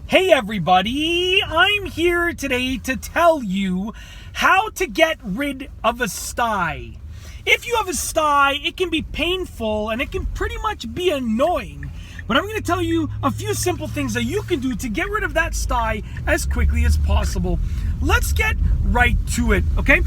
Hey everybody, I'm here today to tell you how to get rid of a stye. If you have a stye, it can be painful and it can pretty much be annoying. But I'm going to tell you a few simple things that you can do to get rid of that stye as quickly as possible. Let's get right to it, okay?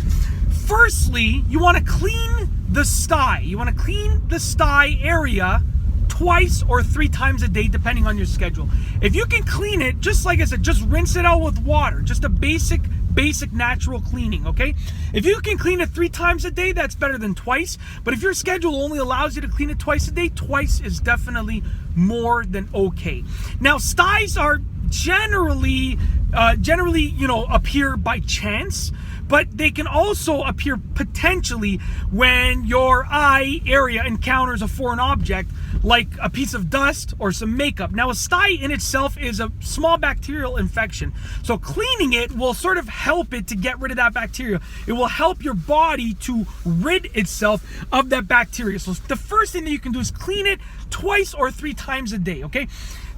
Firstly, you want to clean the stye. You want to clean the stye area twice or 3 times a day, depending on your schedule. If you can clean it, just like I said, just rinse it out with water. Just a basic natural cleaning, okay? If you can clean it 3 times a day, that's better than twice. But if your schedule only allows you to clean it twice a day, twice is definitely more than okay. Now, styes are generally, appear by chance, but they can also appear potentially when your eye area encounters a foreign object, like a piece of dust or some makeup. Now, a stye in itself is a small bacterial infection. So cleaning it will sort of help it to get rid of that bacteria. It will help your body to rid itself of that bacteria. So the first thing that you can do is clean it twice or 3 times a day, okay?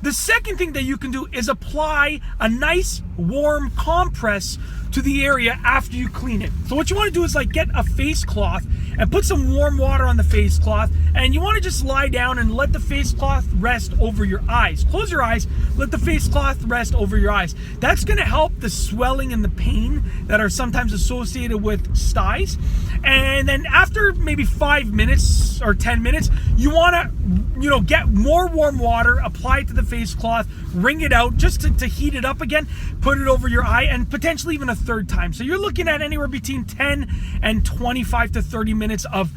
The second thing that you can do is apply a nice warm compress to the area after you clean it. So what you want to do is like get a face cloth and put some warm water on the face cloth, and you want to just lie down and let the face cloth rest over your eyes. Close your eyes, let the face cloth rest over your eyes. That's going to help the swelling and the pain that are sometimes associated with styes. And then after maybe 5 minutes or 10 minutes, you want to get more warm water, apply it to the face cloth, wring it out just to heat it up again, put it over your eye, and potentially even a 3rd time. So you're looking at anywhere between 10 and 25 to 30 minutes of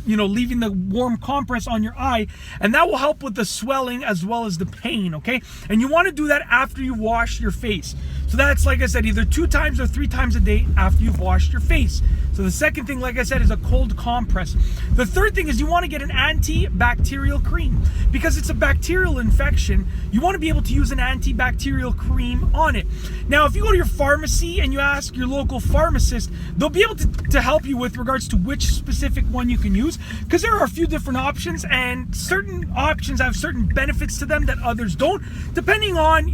leaving the warm compress on your eye, and that will help with the swelling as well as the pain, okay? And you want to do that after you wash your face. So that's, like I said, either 2 times or 3 times a day after you've washed your face. So the second thing, like I said, is a cold compress. The third thing is you want to get an antibacterial cream. Because it's a bacterial infection, you want to be able to use an antibacterial cream on it. Now, if you go to your pharmacy and you ask your local pharmacist, they'll be able to help you with regards to which specific one you can use, because there are a few different options, and certain options have certain benefits to them that others don't, depending on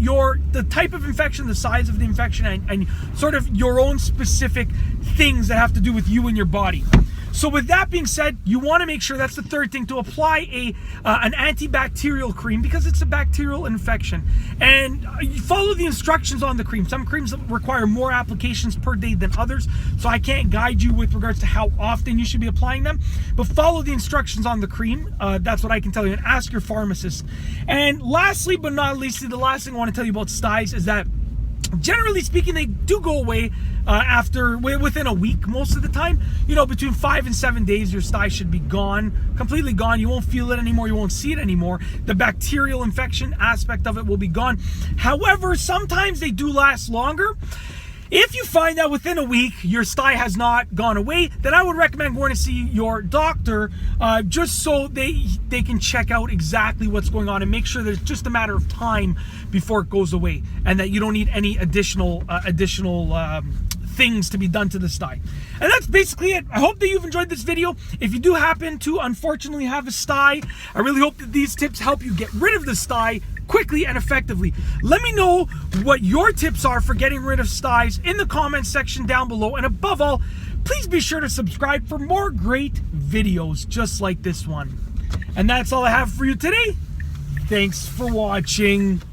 the type of infection, the size of the infection, and sort of your own specific things that have to do with you and your body. So with that being said, you want to make sure, that's the third thing, to apply an antibacterial cream, because it's a bacterial infection. And you follow the instructions on the cream. Some creams require more applications per day than others, so I can't guide you with regards to how often you should be applying them. But follow the instructions on the cream. That's what I can tell you, and ask your pharmacist. And lastly but not least, the last thing I want to tell you about styes is that, generally speaking, they do go away within a week most of the time. Between 5 and 7 days, your stye should be gone, completely gone. You won't feel it anymore. You won't see it anymore. The bacterial infection aspect of it will be gone. However, sometimes they do last longer. If you find that within a week your stye has not gone away, then I would recommend going to see your doctor, just so they can check out exactly what's going on and make sure that it's just a matter of time before it goes away, and that you don't need any additional things to be done to the stye. And that's basically it. I hope that you've enjoyed this video. If you do happen to unfortunately have a stye, I really hope that these tips help you get rid of the stye quickly and effectively. Let me know what your tips are for getting rid of styes in the comments section down below. And above all, please be sure to subscribe for more great videos just like this one. And that's all I have for you today. Thanks for watching.